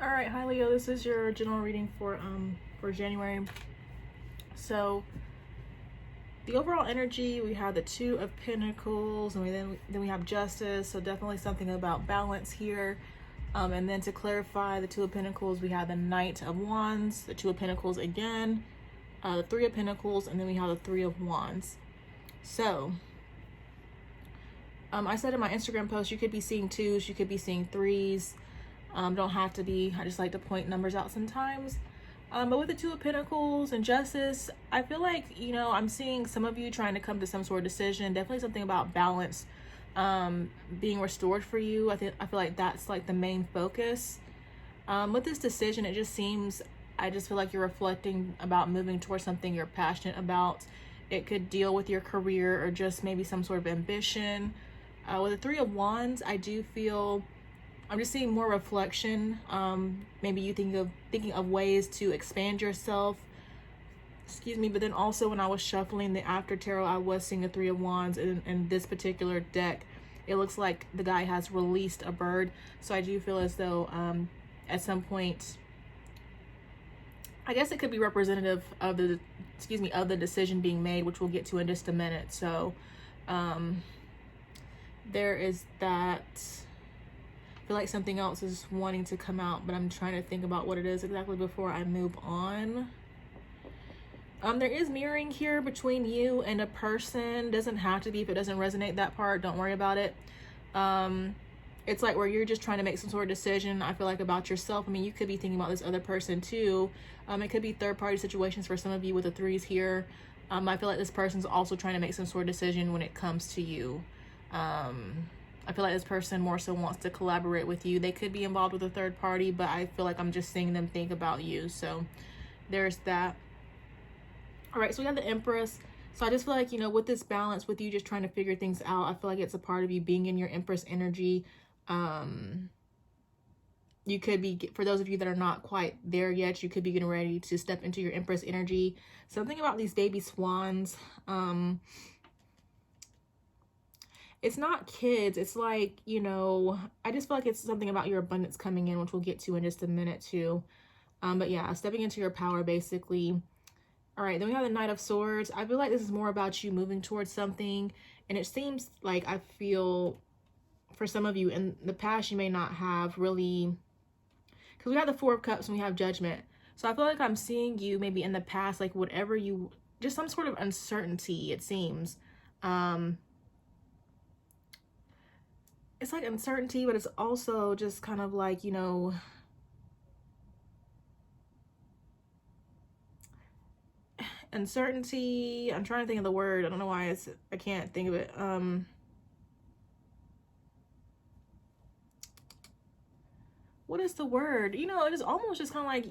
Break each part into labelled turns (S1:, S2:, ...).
S1: All right, hi Leo. This is your general reading for January. So the overall energy, we have the Two of Pentacles, and then we have Justice. So definitely something about balance here. And then to clarify, the Two of Pentacles, we have the Knight of Wands, the Two of Pentacles again, the Three of Pentacles, and then we have the Three of Wands. So I said in my Instagram post, you could be seeing twos, you could be seeing threes. Don't have to be. I just like to point numbers out sometimes. But with the Two of Pentacles and Justice, I feel like, I'm seeing some of you trying to come to some sort of decision. Definitely something about balance being restored for you. I feel like that's like the main focus. With this decision, I just feel like you're reflecting about moving towards something you're passionate about. It could deal with your career or just maybe some sort of ambition. With the Three of Wands, I'm just seeing more reflection. Maybe you thinking of ways to expand yourself. Excuse me. But then also when I was shuffling the After Tarot, I was seeing the Three of Wands in this particular deck. It looks like the guy has released a bird. So I do feel as though at some point, I guess it could be representative of the decision being made, which we'll get to in just a minute. So there is that. I feel like something else is wanting to come out, but I'm trying to think about what it is exactly before I move on. There is mirroring here between you and a person. Doesn't have to be. If it doesn't resonate, that part, don't worry about it. It's like where you're just trying to make some sort of decision, I feel like, about yourself. I mean, you could be thinking about this other person too. It could be third-party situations for some of you with the threes here. I feel like this person's also trying to make some sort of decision when it comes to you. I feel like this person more so wants to collaborate with you. They could be involved with a third party, but I feel like I'm just seeing them think about you. So there's that. All right, so we have the Empress. So I just feel like, with this balance, with you just trying to figure things out, I feel like it's a part of you being in your Empress energy. You could be, for those of you that are not quite there yet, you could be getting ready to step into your Empress energy. Something about these baby swans. It's not kids. It's like, I just feel like it's something about your abundance coming in, which we'll get to in just a minute too. But yeah, stepping into your power, basically. All right, then we have the Knight of Swords. I feel like this is more about you moving towards something. And it seems like I feel for some of you in the past, you may not have really, because we have the Four of Cups and we have Judgment. So I feel like I'm seeing you maybe in the past, like whatever just some sort of uncertainty, it seems. It's like uncertainty, but it's also just kind of like, uncertainty. I'm trying to think of the word. I don't know why I can't think of it. What is the word? It is almost just kind of like,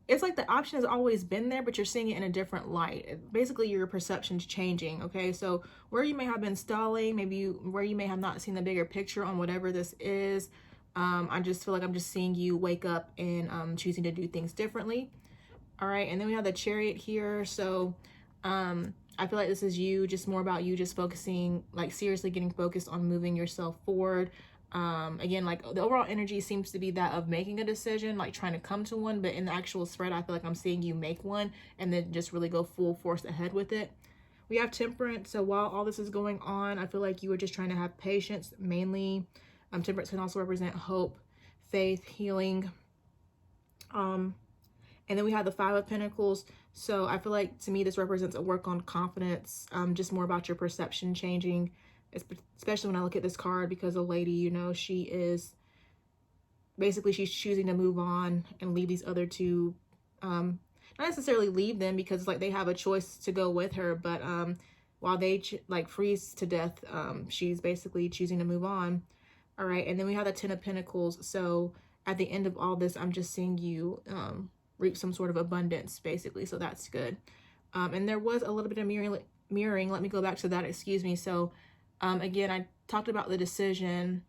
S1: it's like the option has always been there, but you're seeing it in a different light. Basically, your perception's changing, okay? So where you may have been stalling, where you may have not seen the bigger picture on whatever this is, I just feel like I'm just seeing you wake up and choosing to do things differently. All right, and then we have the Chariot here. So I feel like this is you, just more about you just focusing, like seriously getting focused on moving yourself forward. Again, like the overall energy seems to be that of making a decision, like trying to come to one, but in the actual spread, I feel like I'm seeing you make one and then just really go full force ahead with it. We have Temperance. So while all this is going on, I feel like you were just trying to have patience mainly. Temperance can also represent hope, faith, healing. And then we have the Five of Pentacles. So I feel like to me, this represents a work on confidence, just more about your perception changing, especially when I look at this card, because a lady, she is basically, she's choosing to move on and leave these other two, not necessarily leave them because like they have a choice to go with her, but while they like freeze to death, she's basically choosing to move on. All right, and then we have the Ten of Pentacles. So at the end of all this, I'm just seeing you reap some sort of abundance, basically. So that's good. And there was a little bit of mirroring. Let me go back to that. Excuse me. So again, I talked about the decision.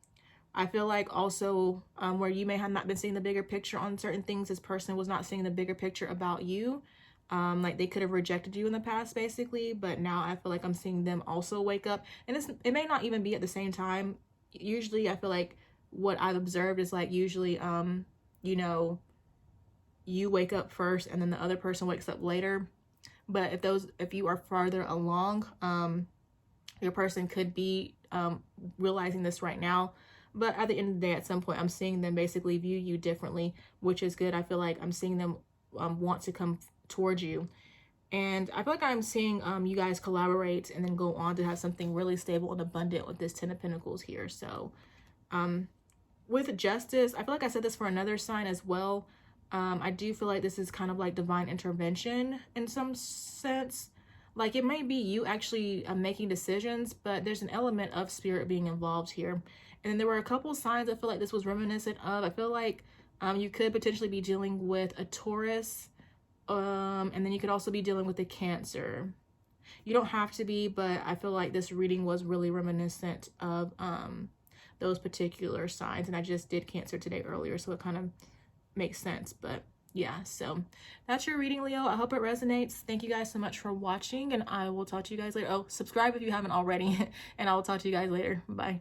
S1: I feel like also where you may have not been seeing the bigger picture on certain things, this person was not seeing the bigger picture about you. Like they could have rejected you in the past, basically, but now I feel like I'm seeing them also wake up. And it may not even be at the same time. Usually I feel like what I've observed is like usually, you know, you wake up first and then the other person wakes up later. But if you are farther along, your person could be realizing this right now. But at the end of the day, at some point, I'm seeing them basically view you differently, which is good. I feel like I'm seeing them want to come towards you. And I feel like I'm seeing you guys collaborate and then go on to have something really stable and abundant with this Ten of Pentacles here. So with Justice, I feel like I said this for another sign as well. I do feel like this is kind of like divine intervention in some sense. Like it might be you actually making decisions, but there's an element of spirit being involved here. And then there were a couple signs I feel like this was reminiscent of. I feel like you could potentially be dealing with a Taurus, and then you could also be dealing with a Cancer. You don't have to be, but I feel like this reading was really reminiscent of those particular signs. And I just did Cancer today earlier, so it kind of makes sense. But yeah, so that's your reading, Leo. I hope it resonates. Thank you guys so much for watching, and I will talk to you guys later. Oh, subscribe if you haven't already, and I will talk to you guys later. Bye.